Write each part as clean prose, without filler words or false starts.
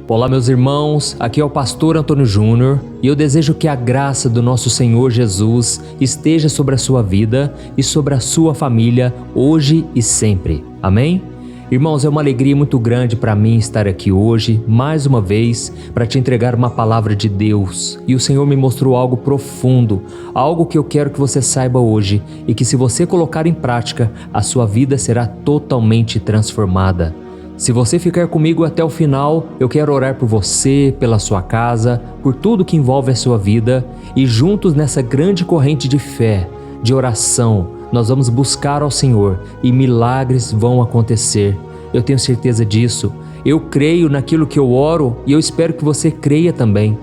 Olá meus irmãos, aqui é o pastor Antônio Júnior e eu desejo que a graça do nosso Senhor Jesus esteja sobre a sua vida e sobre a sua família hoje e sempre. Amém? Irmãos, é uma alegria muito grande para mim estar aqui hoje, mais uma vez, para te entregar uma palavra de Deus. E o Senhor me mostrou algo profundo, algo que eu quero que você saiba hoje e que se você colocar em prática, a sua vida será totalmente transformada. Se você ficar comigo até o final, eu quero orar por você, pela sua casa, por tudo que envolve a sua vida e juntos nessa grande corrente de fé, de oração, nós vamos buscar ao Senhor e milagres vão acontecer. Eu tenho certeza disso. Eu creio naquilo que eu oro e eu espero que você creia também.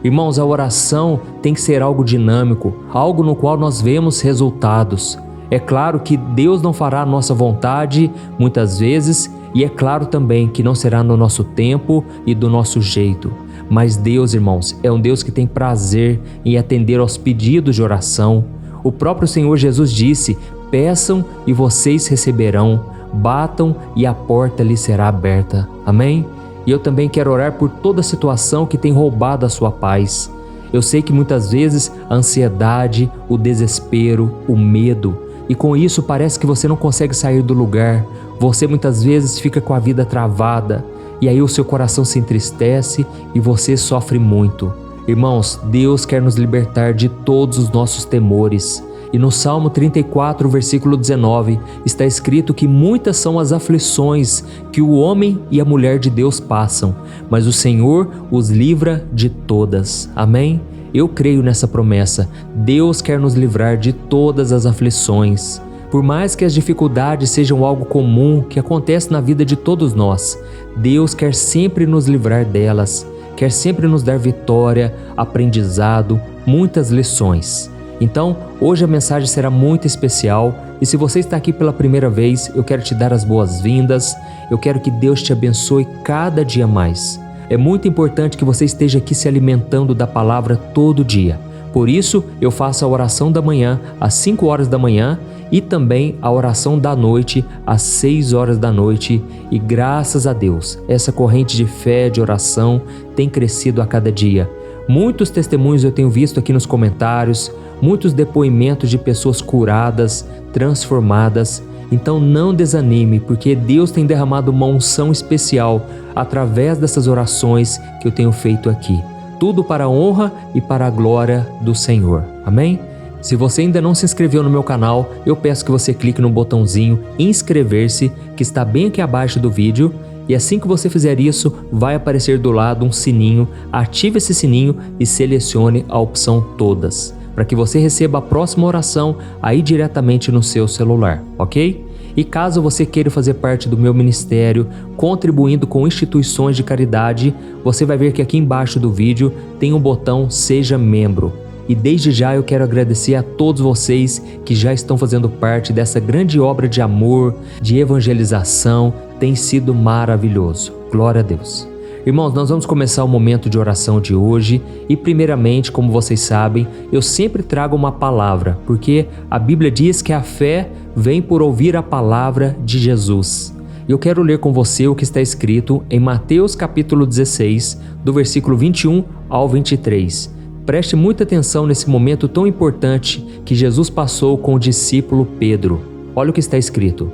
Irmãos, a oração tem que ser algo dinâmico, algo no qual nós vemos resultados. É claro que Deus não fará a nossa vontade muitas vezes e é claro também que não será no nosso tempo e do nosso jeito. Mas Deus, irmãos, é um Deus que tem prazer em atender aos pedidos de oração. O próprio Senhor Jesus disse: peçam e vocês receberão, batam e a porta lhes será aberta. Amém? E eu também quero orar por toda situação que tem roubado a sua paz. Eu sei que muitas vezes a ansiedade, o desespero, o medo, e com isso parece que você não consegue sair do lugar. Você muitas vezes fica com a vida travada e aí o seu coração se entristece e você sofre muito. Irmãos, Deus quer nos libertar de todos os nossos temores. E no Salmo 34, versículo 19, está escrito que muitas são as aflições que o homem e a mulher de Deus passam, mas o Senhor os livra de todas. Amém? Eu creio nessa promessa. Deus quer nos livrar de todas as aflições. Por mais que as dificuldades sejam algo comum que acontece na vida de todos nós, Deus quer sempre nos livrar delas, quer sempre nos dar vitória, aprendizado, muitas lições. Então, hoje a mensagem será muito especial e se você está aqui pela primeira vez, eu quero te dar as boas-vindas, eu quero que Deus te abençoe cada dia mais. É muito importante que você esteja aqui se alimentando da palavra todo dia. Por isso, eu faço a oração da manhã às 5 horas da manhã e também a oração da noite às 6 horas da noite. E graças a Deus, essa corrente de fé, de oração tem crescido a cada dia. Muitos testemunhos eu tenho visto aqui nos comentários, muitos depoimentos de pessoas curadas, transformadas. Então não desanime, porque Deus tem derramado uma unção especial através dessas orações que eu tenho feito aqui. Tudo para a honra e para a glória do Senhor. Amém? Se você ainda não se inscreveu no meu canal, eu peço que você clique no botãozinho inscrever-se, que está bem aqui abaixo do vídeo. E assim que você fizer isso, vai aparecer do lado um sininho. Ative esse sininho e selecione a opção todas, para que você receba a próxima oração aí diretamente no seu celular, ok? E caso você queira fazer parte do meu ministério, contribuindo com instituições de caridade, você vai ver que aqui embaixo do vídeo tem um botão Seja Membro. E desde já eu quero agradecer a todos vocês que já estão fazendo parte dessa grande obra de amor, de evangelização, tem sido maravilhoso. Glória a Deus. Irmãos, nós vamos começar o momento de oração de hoje e primeiramente, como vocês sabem, eu sempre trago uma palavra, porque a Bíblia diz que a fé vem por ouvir a palavra de Jesus. Eu quero ler com você o que está escrito em Mateus capítulo 16, do versículo 21 ao 23. Preste muita atenção nesse momento tão importante que Jesus passou com o discípulo Pedro. Olha o que está escrito.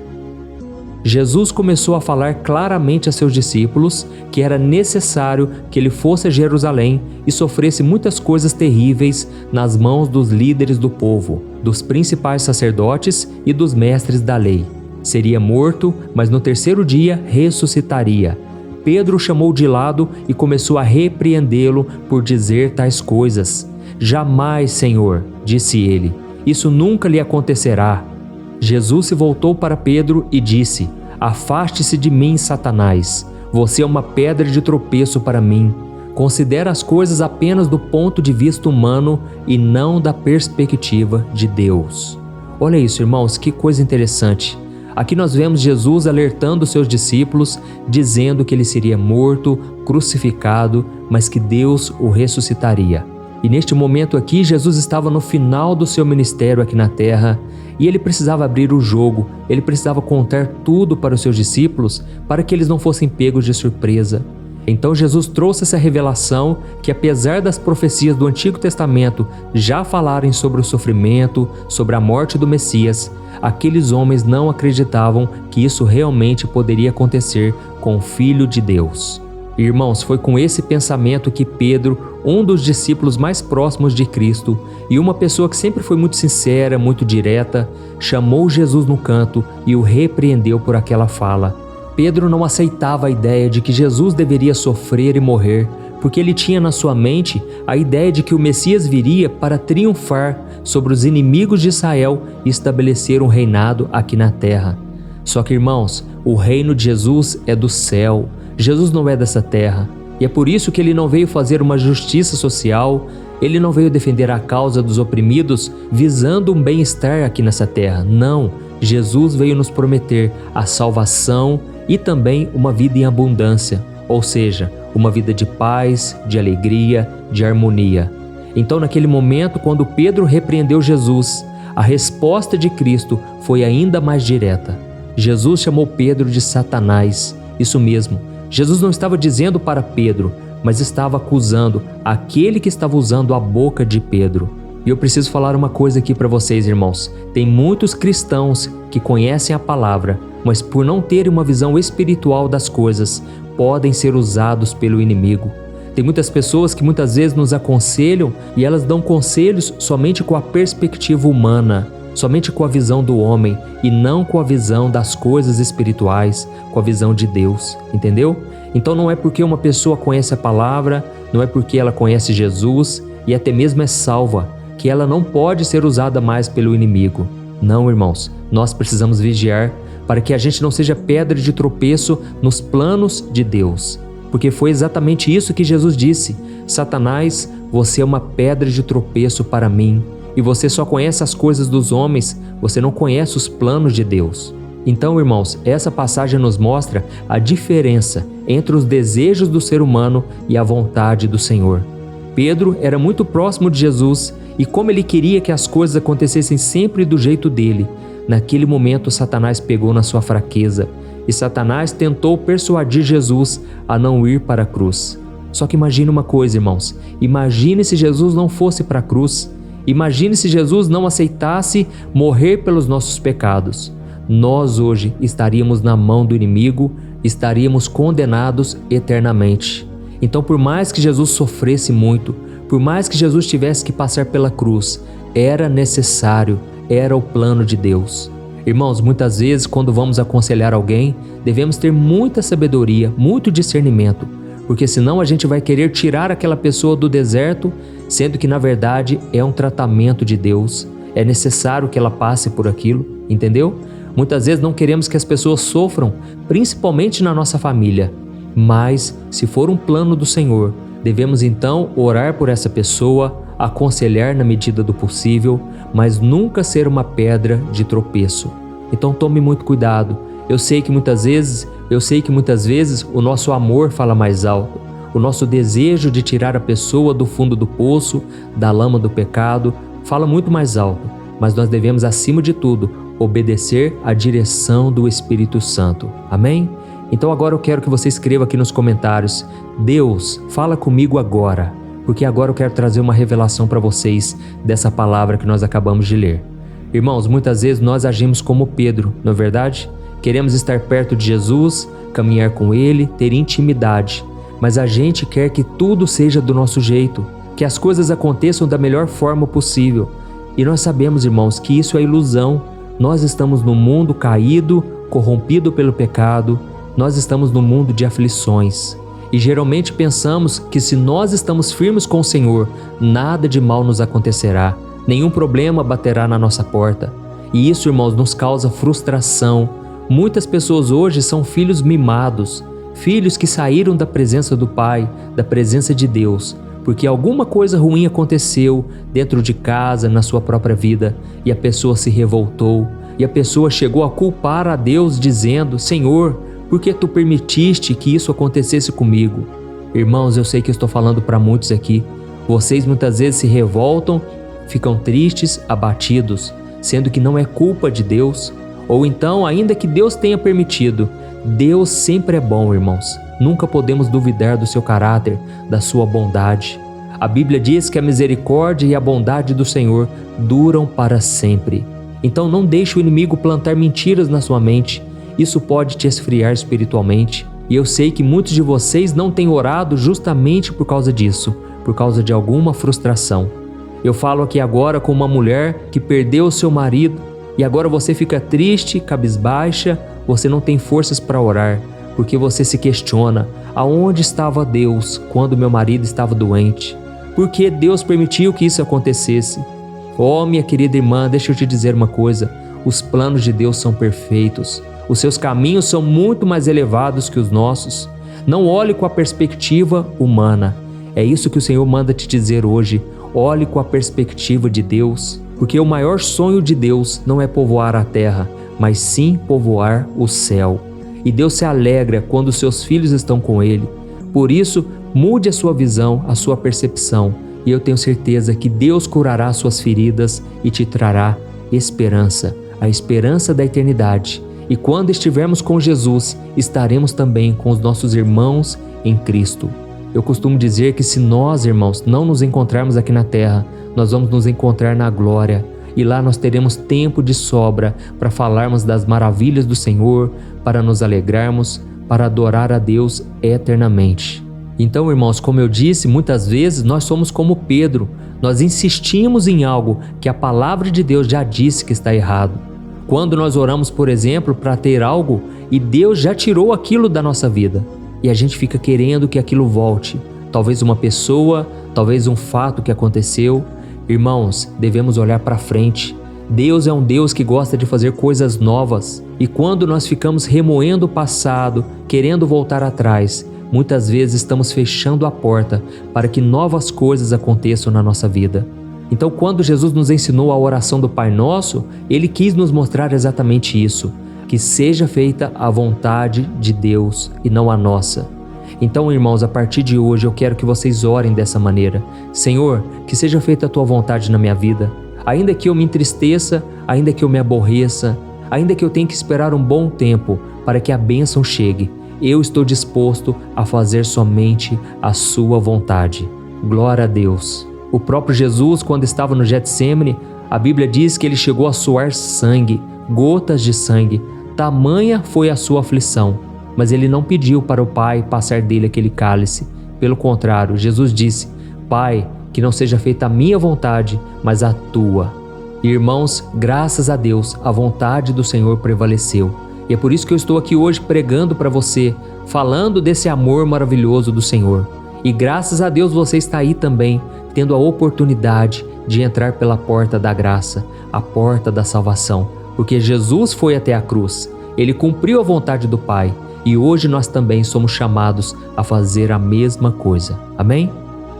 Jesus começou a falar claramente a seus discípulos que era necessário que ele fosse a Jerusalém e sofresse muitas coisas terríveis nas mãos dos líderes do povo, dos principais sacerdotes e dos mestres da lei. Seria morto, mas no terceiro dia ressuscitaria. Pedro o chamou de lado e começou a repreendê-lo por dizer tais coisas. Jamais, Senhor, disse ele, isso nunca lhe acontecerá. Jesus se voltou para Pedro e disse: afaste-se de mim, Satanás. Você é uma pedra de tropeço para mim. Considera as coisas apenas do ponto de vista humano e não da perspectiva de Deus. Olha isso, irmãos, que coisa interessante. Aqui nós vemos Jesus alertando seus discípulos, dizendo que ele seria morto, crucificado, mas que Deus o ressuscitaria. E neste momento aqui, Jesus estava no final do seu ministério aqui na terra e ele precisava abrir o jogo, ele precisava contar tudo para os seus discípulos para que eles não fossem pegos de surpresa. Então Jesus trouxe essa revelação que, apesar das profecias do Antigo Testamento já falarem sobre o sofrimento, sobre a morte do Messias, aqueles homens não acreditavam que isso realmente poderia acontecer com o Filho de Deus. Irmãos, foi com esse pensamento que Pedro, um dos discípulos mais próximos de Cristo e uma pessoa que sempre foi muito sincera, muito direta, chamou Jesus no canto e o repreendeu por aquela fala. Pedro não aceitava a ideia de que Jesus deveria sofrer e morrer, porque ele tinha na sua mente a ideia de que o Messias viria para triunfar sobre os inimigos de Israel e estabelecer um reinado aqui na terra. Só que, irmãos, o reino de Jesus é do céu. Jesus não é dessa terra. E é por isso que ele não veio fazer uma justiça social, ele não veio defender a causa dos oprimidos visando um bem-estar aqui nessa terra. Não, Jesus veio nos prometer a salvação e também uma vida em abundância, ou seja, uma vida de paz, de alegria, de harmonia. Então, naquele momento, quando Pedro repreendeu Jesus, a resposta de Cristo foi ainda mais direta. Jesus chamou Pedro de Satanás. Isso mesmo, Jesus não estava dizendo para Pedro, mas estava acusando aquele que estava usando a boca de Pedro. E eu preciso falar uma coisa aqui para vocês, irmãos. Tem muitos cristãos que conhecem a palavra, mas por não terem uma visão espiritual das coisas, podem ser usados pelo inimigo. Tem muitas pessoas que muitas vezes nos aconselham e elas dão conselhos somente com a perspectiva humana, somente com a visão do homem e não com a visão das coisas espirituais, com a visão de Deus, entendeu? Então não é porque uma pessoa conhece a palavra, não é porque ela conhece Jesus e até mesmo é salva, que ela não pode ser usada mais pelo inimigo. Não, irmãos, nós precisamos vigiar para que a gente não seja pedra de tropeço nos planos de Deus. Porque foi exatamente isso que Jesus disse: Satanás, você é uma pedra de tropeço para mim, e você só conhece as coisas dos homens, você não conhece os planos de Deus. Então, irmãos, essa passagem nos mostra a diferença entre os desejos do ser humano e a vontade do Senhor. Pedro era muito próximo de Jesus e como ele queria que as coisas acontecessem sempre do jeito dele, naquele momento Satanás pegou na sua fraqueza e Satanás tentou persuadir Jesus a não ir para a cruz. Só que imagine uma coisa, irmãos, imagine se Jesus não fosse para a cruz, imagine se Jesus não aceitasse morrer pelos nossos pecados. Nós hoje estaríamos na mão do inimigo, estaríamos condenados eternamente. Então, por mais que Jesus sofresse muito, por mais que Jesus tivesse que passar pela cruz, era necessário, era o plano de Deus. Irmãos, muitas vezes quando vamos aconselhar alguém, devemos ter muita sabedoria, muito discernimento, porque senão a gente vai querer tirar aquela pessoa do deserto, sendo que na verdade é um tratamento de Deus, é necessário que ela passe por aquilo, entendeu? Muitas vezes não queremos que as pessoas sofram, principalmente na nossa família, mas se for um plano do Senhor, devemos então orar por essa pessoa, aconselhar na medida do possível, mas nunca ser uma pedra de tropeço. Então tome muito cuidado. Eu sei que muitas vezes o nosso amor fala mais alto, o nosso desejo de tirar a pessoa do fundo do poço, da lama do pecado, fala muito mais alto, mas nós devemos, acima de tudo, obedecer à direção do Espírito Santo. Amém? Então agora eu quero que você escreva aqui nos comentários: Deus, fala comigo agora, porque agora eu quero trazer uma revelação para vocês dessa palavra que nós acabamos de ler. Irmãos, muitas vezes nós agimos como Pedro, não é verdade? Queremos estar perto de Jesus, caminhar com Ele, ter intimidade, mas a gente quer que tudo seja do nosso jeito, que as coisas aconteçam da melhor forma possível. E nós sabemos, irmãos, que isso é ilusão. Nós estamos num mundo caído, corrompido pelo pecado, nós estamos num mundo de aflições. E geralmente pensamos que se nós estamos firmes com o Senhor, nada de mal nos acontecerá, nenhum problema baterá na nossa porta. E isso, irmãos, nos causa frustração. Muitas pessoas hoje são filhos mimados, filhos que saíram da presença do Pai, da presença de Deus, porque alguma coisa ruim aconteceu dentro de casa, na sua própria vida, e a pessoa se revoltou, e a pessoa chegou a culpar a Deus dizendo: Senhor, por que tu permitiste que isso acontecesse comigo? Irmãos, eu sei que eu estou falando para muitos aqui. Vocês muitas vezes se revoltam, ficam tristes, abatidos, sendo que não é culpa de Deus. Ou então, ainda que Deus tenha permitido, Deus sempre é bom, irmãos. nunca podemos duvidar do seu caráter, da sua bondade. A Bíblia diz que a misericórdia e a bondade do Senhor duram para sempre. Então não deixe o inimigo plantar mentiras na sua mente. Isso pode te esfriar espiritualmente. E eu sei que muitos de vocês não têm orado justamente por causa disso, por causa de alguma frustração. Eu falo aqui agora com uma mulher que perdeu o seu marido e agora você fica triste, cabisbaixa, você não tem forças para orar, porque você se questiona: aonde estava Deus quando meu marido estava doente? Por que Deus permitiu que isso acontecesse? Oh, minha querida irmã, deixa eu te dizer uma coisa: os planos de Deus são perfeitos. Os seus caminhos são muito mais elevados que os nossos. Não olhe com a perspectiva humana. É isso que o Senhor manda te dizer hoje. Olhe com a perspectiva de Deus, porque o maior sonho de Deus não é povoar a terra, mas sim povoar o céu. E Deus se alegra quando seus filhos estão com Ele. Por isso, mude a sua visão, a sua percepção, e eu tenho certeza que Deus curará suas feridas e te trará esperança, a esperança da eternidade. E quando estivermos com Jesus, estaremos também com os nossos irmãos em Cristo. Eu costumo dizer que se nós, irmãos, não nos encontrarmos aqui na terra, nós vamos nos encontrar na glória. E lá nós teremos tempo de sobra para falarmos das maravilhas do Senhor, para nos alegrarmos, para adorar a Deus eternamente. Então, irmãos, como eu disse, muitas vezes nós somos como Pedro. Nós insistimos em algo que a palavra de Deus já disse que está errado. Quando nós oramos, por exemplo, para ter algo e Deus já tirou aquilo da nossa vida e a gente fica querendo que aquilo volte, talvez uma pessoa, talvez um fato que aconteceu. Irmãos, devemos olhar para frente. Deus é um Deus que gosta de fazer coisas novas e quando nós ficamos remoendo o passado, querendo voltar atrás, muitas vezes estamos fechando a porta para que novas coisas aconteçam na nossa vida. Então, quando Jesus nos ensinou a oração do Pai Nosso, Ele quis nos mostrar exatamente isso, que seja feita a vontade de Deus e não a nossa. Então, irmãos, a partir de hoje eu quero que vocês orem dessa maneira. Senhor, que seja feita a Tua vontade na minha vida. Ainda que eu me entristeça, ainda que eu me aborreça, ainda que eu tenha que esperar um bom tempo para que a bênção chegue, eu estou disposto a fazer somente a Sua vontade. Glória a Deus. O próprio Jesus, quando estava no Getsêmani, a Bíblia diz que ele chegou a suar sangue, gotas de sangue. Tamanha foi a sua aflição, mas ele não pediu para o Pai passar dele aquele cálice. Pelo contrário, Jesus disse: Pai, que não seja feita a minha vontade, mas a tua. Irmãos, graças a Deus, a vontade do Senhor prevaleceu. E é por isso que eu estou aqui hoje pregando para você, falando desse amor maravilhoso do Senhor. E graças a Deus você está aí também, tendo a oportunidade de entrar pela porta da graça, a porta da salvação, porque Jesus foi até a cruz, Ele cumpriu a vontade do Pai e hoje nós também somos chamados a fazer a mesma coisa. Amém?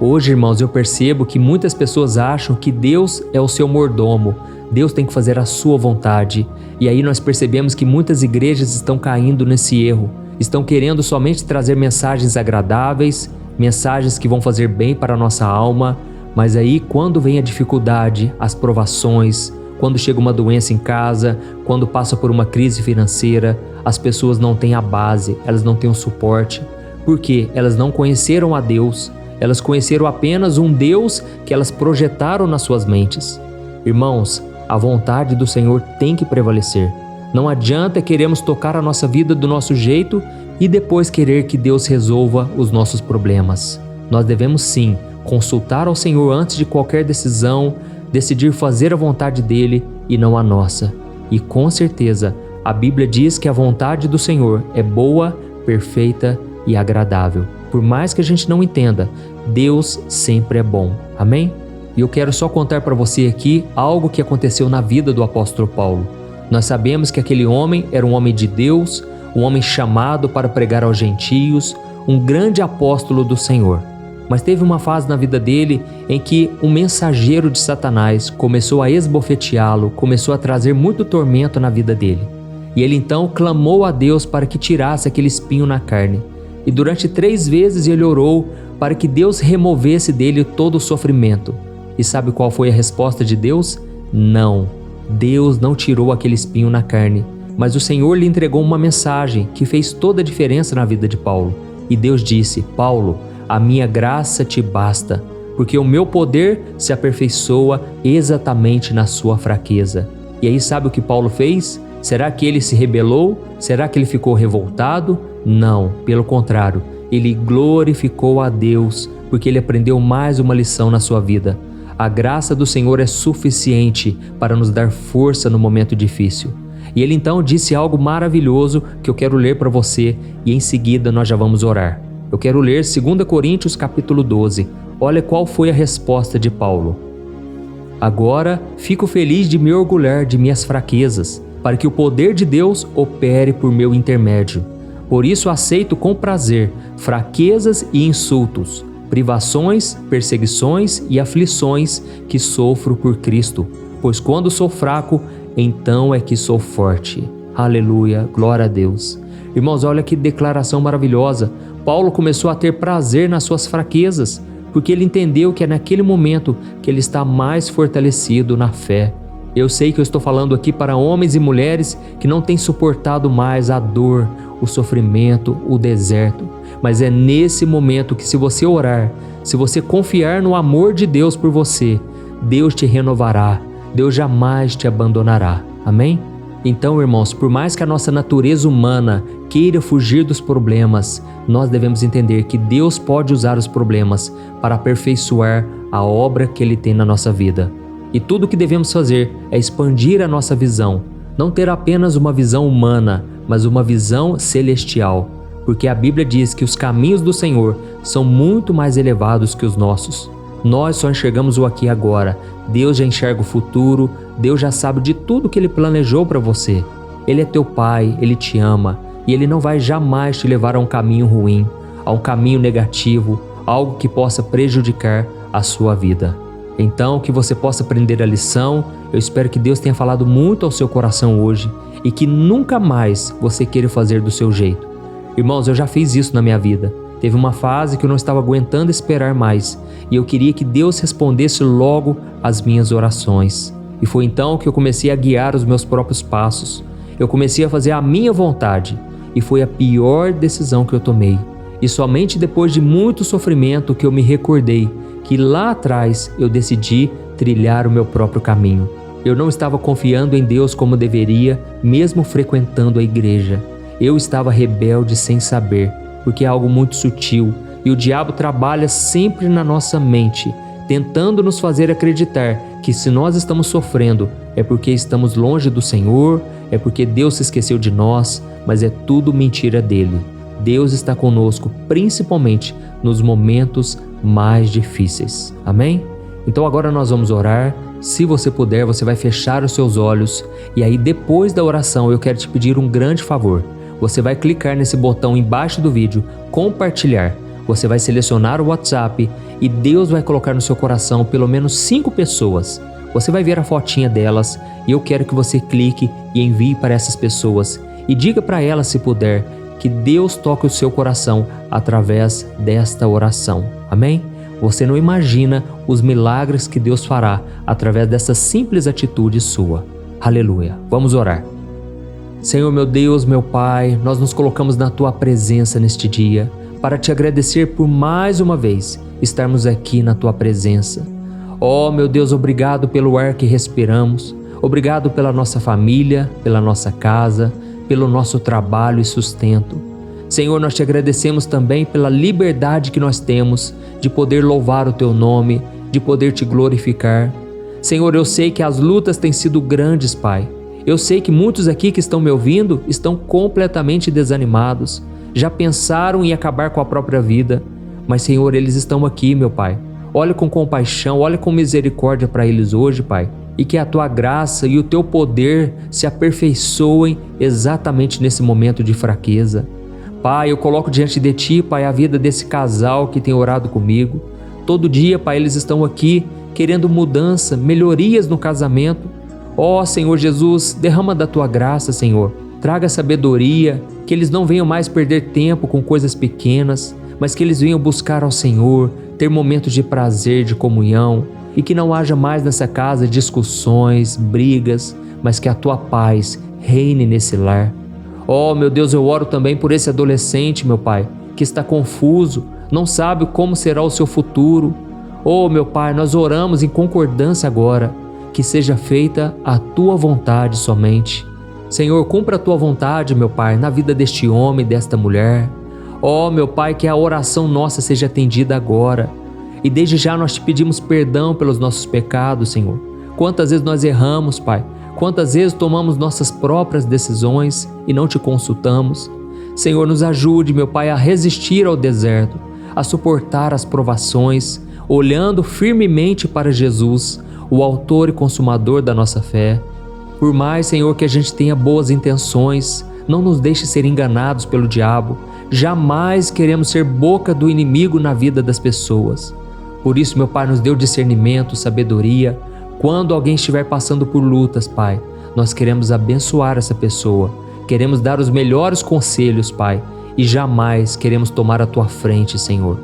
Hoje, irmãos, eu percebo que muitas pessoas acham que Deus é o seu mordomo, Deus tem que fazer a sua vontade, e aí nós percebemos que muitas igrejas estão caindo nesse erro, estão querendo somente trazer mensagens agradáveis, mensagens que vão fazer bem para a nossa alma, mas aí quando vem a dificuldade, as provações, quando chega uma doença em casa, quando passa por uma crise financeira, as pessoas não têm a base, elas não têm o suporte, porque elas não conheceram a Deus, elas conheceram apenas um Deus que elas projetaram nas suas mentes. Irmãos, a vontade do Senhor tem que prevalecer. Não adianta queremos tocar a nossa vida do nosso jeito e depois querer que Deus resolva os nossos problemas. Nós devemos sim consultar ao Senhor antes de qualquer decisão, decidir fazer a vontade dEle e não a nossa. E com certeza, a Bíblia diz que a vontade do Senhor é boa, perfeita e agradável. Por mais que a gente não entenda, Deus sempre é bom. Amém? E eu quero só contar para você aqui algo que aconteceu na vida do apóstolo Paulo. Nós sabemos que aquele homem era um homem de Deus, um homem chamado para pregar aos gentios, um grande apóstolo do Senhor. Mas teve uma fase na vida dele em que um mensageiro de Satanás começou a esbofeteá-lo, começou a trazer muito tormento na vida dele. E ele então clamou a Deus para que tirasse aquele espinho na carne. E durante 3 vezes ele orou para que Deus removesse dele todo o sofrimento. E sabe qual foi a resposta de Deus? Não. Deus não tirou aquele espinho na carne. Mas o Senhor lhe entregou uma mensagem que fez toda a diferença na vida de Paulo. E Deus disse: Paulo, a minha graça te basta, porque o meu poder se aperfeiçoa exatamente na sua fraqueza. E aí sabe o que Paulo fez? Será que ele se rebelou? Será que ele ficou revoltado? Não, pelo contrário, ele glorificou a Deus, porque ele aprendeu mais uma lição na sua vida. A graça do Senhor é suficiente para nos dar força no momento difícil. E ele então disse algo maravilhoso que eu quero ler para você e em seguida nós já vamos orar. Eu quero ler 2 Coríntios capítulo 12. Olha qual foi a resposta de Paulo. Agora fico feliz de me orgulhar de minhas fraquezas, para que o poder de Deus opere por meu intermédio. Por isso aceito com prazer fraquezas e insultos, privações, perseguições e aflições que sofro por Cristo, pois quando sou fraco, então é que sou forte. Aleluia, glória a Deus. Irmãos, olha que declaração maravilhosa. Paulo começou a ter prazer nas suas fraquezas, porque ele entendeu que é naquele momento que ele está mais fortalecido na fé. Eu sei que eu estou falando aqui para homens e mulheres que não têm suportado mais a dor, o sofrimento, o deserto. Mas é nesse momento que, se você orar, se você confiar no amor de Deus por você, Deus te renovará, Deus jamais te abandonará. Amém? Então, irmãos, por mais que a nossa natureza humana queira fugir dos problemas, nós devemos entender que Deus pode usar os problemas para aperfeiçoar a obra que Ele tem na nossa vida. E tudo o que devemos fazer é expandir a nossa visão, não ter apenas uma visão humana, mas uma visão celestial, porque a Bíblia diz que os caminhos do Senhor são muito mais elevados que os nossos. Nós só enxergamos o aqui e agora. Deus já enxerga o futuro, Deus já sabe de tudo que Ele planejou para você. Ele é teu Pai, Ele te ama e Ele não vai jamais te levar a um caminho ruim, a um caminho negativo, algo que possa prejudicar a sua vida. Então, que você possa aprender a lição. Eu espero que Deus tenha falado muito ao seu coração hoje e que nunca mais você queira fazer do seu jeito. Irmãos, eu já fiz isso na minha vida. Teve uma fase que eu não estava aguentando esperar mais e eu queria que Deus respondesse logo às minhas orações. E foi então que eu comecei a guiar os meus próprios passos. Eu comecei a fazer a minha vontade e foi a pior decisão que eu tomei. E somente depois de muito sofrimento que eu me recordei que lá atrás eu decidi trilhar o meu próprio caminho. Eu não estava confiando em Deus como deveria, mesmo frequentando a igreja. Eu estava rebelde sem saber, porque é algo muito sutil e o diabo trabalha sempre na nossa mente, tentando nos fazer acreditar que se nós estamos sofrendo é porque estamos longe do Senhor, é porque Deus se esqueceu de nós, mas é tudo mentira dele. Deus está conosco, principalmente nos momentos mais difíceis. Amém? Então agora nós vamos orar. Se você puder, você vai fechar os seus olhos e aí depois da oração eu quero te pedir um grande favor. Você vai clicar nesse botão embaixo do vídeo, compartilhar. Você vai selecionar o WhatsApp e Deus vai colocar no seu coração pelo menos 5 pessoas. Você vai ver a fotinha delas e eu quero que você clique e envie para essas pessoas e diga para elas, se puder, que Deus toque o seu coração através desta oração. Amém? Você não imagina os milagres que Deus fará através dessa simples atitude sua. Aleluia. Vamos orar. Senhor, meu Deus, meu Pai, nós nos colocamos na Tua presença neste dia para Te agradecer por mais uma vez estarmos aqui na Tua presença. Oh, meu Deus, obrigado pelo ar que respiramos, obrigado pela nossa família, pela nossa casa, pelo nosso trabalho e sustento. Senhor, nós Te agradecemos também pela liberdade que nós temos de poder louvar o Teu nome, de poder Te glorificar. Senhor, eu sei que as lutas têm sido grandes, Pai. Eu sei que muitos aqui que estão me ouvindo estão completamente desanimados, já pensaram em acabar com a própria vida, mas Senhor, eles estão aqui, meu Pai. Olha com compaixão, olha com misericórdia para eles hoje, Pai, e que a Tua graça e o Teu poder se aperfeiçoem exatamente nesse momento de fraqueza. Pai, eu coloco diante de Ti, Pai, a vida desse casal que tem orado comigo. Todo dia, Pai, eles estão aqui querendo mudança, melhorias no casamento. Ó Senhor Jesus, derrama da Tua graça, Senhor. Traga sabedoria, que eles não venham mais perder tempo com coisas pequenas, mas que eles venham buscar ao Senhor, ter momentos de prazer, de comunhão, e que não haja mais nessa casa discussões, brigas, mas que a Tua paz reine nesse lar. Oh, meu Deus, eu oro também por esse adolescente, meu Pai, que está confuso, não sabe como será o seu futuro. Oh, meu Pai, nós oramos em concordância agora, que seja feita a Tua vontade somente. Senhor, cumpra a Tua vontade, meu Pai, na vida deste homem, desta mulher. Oh, meu Pai, que a oração nossa seja atendida agora. E desde já nós te pedimos perdão pelos nossos pecados, Senhor. Quantas vezes nós erramos, Pai. Quantas vezes tomamos nossas próprias decisões e não te consultamos. Senhor, nos ajude, meu Pai, a resistir ao deserto, a suportar as provações, olhando firmemente para Jesus, o autor e consumador da nossa fé. Por mais, Senhor, que a gente tenha boas intenções, não nos deixe ser enganados pelo diabo. Jamais queremos ser boca do inimigo na vida das pessoas. Por isso, meu Pai, nos dê o discernimento, sabedoria. Quando alguém estiver passando por lutas, Pai, nós queremos abençoar essa pessoa. Queremos dar os melhores conselhos, Pai, e jamais queremos tomar a Tua frente, Senhor.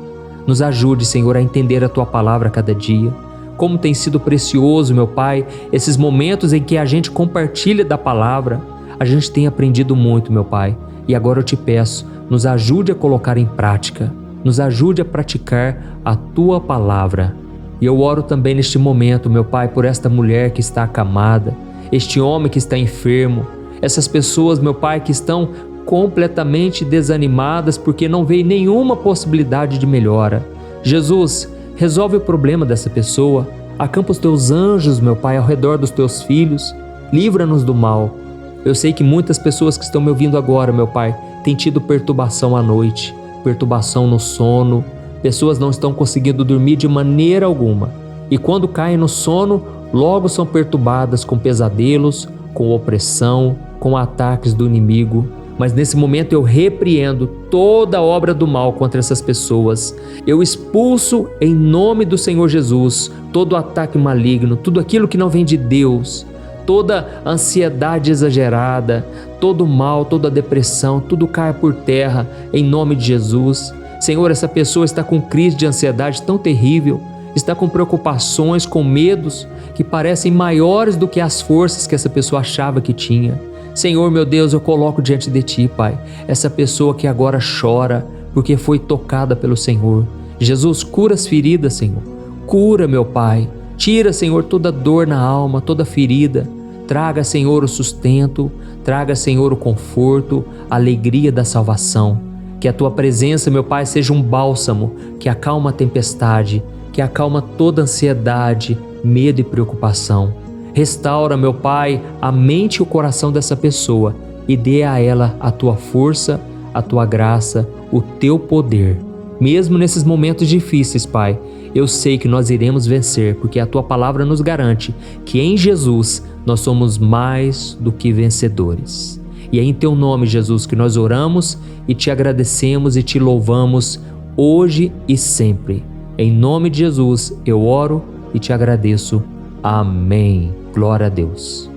Nos ajude, Senhor, a entender a Tua palavra a cada dia. Como tem sido precioso, meu Pai, esses momentos em que a gente compartilha da palavra. A gente tem aprendido muito, meu Pai, e agora eu te peço, nos ajude a colocar em prática, nos ajude a praticar a Tua palavra. E eu oro também neste momento, meu Pai, por esta mulher que está acamada, este homem que está enfermo, essas pessoas, meu Pai, que estão completamente desanimadas porque não vê nenhuma possibilidade de melhora. Jesus, resolve o problema dessa pessoa, acampa os Teus anjos, meu Pai, ao redor dos Teus filhos, livra-nos do mal. Eu sei que muitas pessoas que estão me ouvindo agora, meu Pai, têm tido perturbação à noite, perturbação no sono, pessoas não estão conseguindo dormir de maneira alguma. E quando caem no sono, logo são perturbadas com pesadelos, com opressão, com ataques do inimigo. Mas nesse momento eu repreendo toda obra do mal contra essas pessoas. Eu expulso em nome do Senhor Jesus todo ataque maligno, tudo aquilo que não vem de Deus, toda ansiedade exagerada, todo mal, toda depressão, tudo cai por terra em nome de Jesus. Senhor, essa pessoa está com crise de ansiedade tão terrível, está com preocupações, com medos que parecem maiores do que as forças que essa pessoa achava que tinha. Senhor, meu Deus, eu coloco diante de Ti, Pai, essa pessoa que agora chora porque foi tocada pelo Senhor. Jesus, cura as feridas, Senhor. Cura, meu Pai. Tira, Senhor, toda dor na alma, toda ferida. Traga, Senhor, o sustento. Traga, Senhor, o conforto, a alegria da salvação. Que a Tua presença, meu Pai, seja um bálsamo que acalma a tempestade, que acalma toda ansiedade, medo e preocupação. Restaura, meu Pai, a mente e o coração dessa pessoa e dê a ela a Tua força, a Tua graça, o Teu poder. Mesmo nesses momentos difíceis, Pai, eu sei que nós iremos vencer, porque a Tua palavra nos garante que em Jesus nós somos mais do que vencedores. E é em Teu nome, Jesus, que nós oramos e Te agradecemos e Te louvamos hoje e sempre. Em nome de Jesus eu oro e Te agradeço. Amém. Glória a Deus.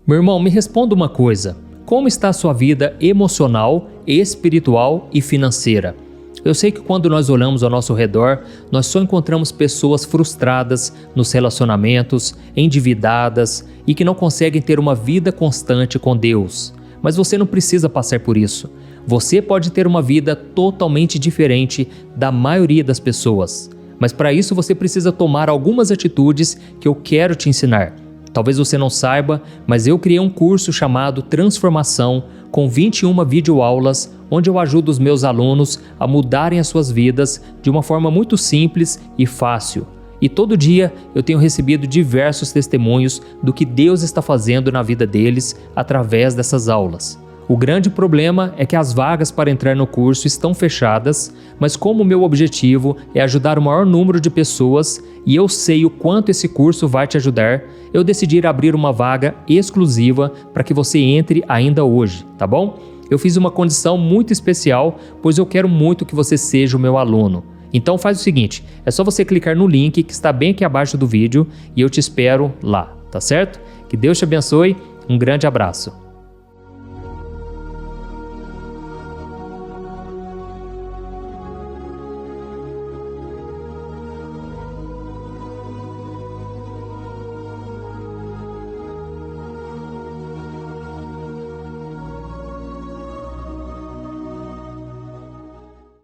Meu irmão, me responda uma coisa. Como está a sua vida emocional, espiritual e financeira? Eu sei que quando nós olhamos ao nosso redor, nós só encontramos pessoas frustradas nos relacionamentos, endividadas e que não conseguem ter uma vida constante com Deus. Mas você não precisa passar por isso. Você pode ter uma vida totalmente diferente da maioria das pessoas. Mas para isso você precisa tomar algumas atitudes que eu quero te ensinar. Talvez você não saiba, mas eu criei um curso chamado Transformação, com 21 videoaulas, onde eu ajudo os meus alunos a mudarem as suas vidas de uma forma muito simples e fácil. E todo dia eu tenho recebido diversos testemunhos do que Deus está fazendo na vida deles através dessas aulas. O grande problema é que as vagas para entrar no curso estão fechadas, mas como o meu objetivo é ajudar o maior número de pessoas e eu sei o quanto esse curso vai te ajudar, eu decidi abrir uma vaga exclusiva para que você entre ainda hoje, tá bom? Eu fiz uma condição muito especial, pois eu quero muito que você seja o meu aluno. Então faz o seguinte, é só você clicar no link que está bem aqui abaixo do vídeo e eu te espero lá, tá certo? Que Deus te abençoe, um grande abraço.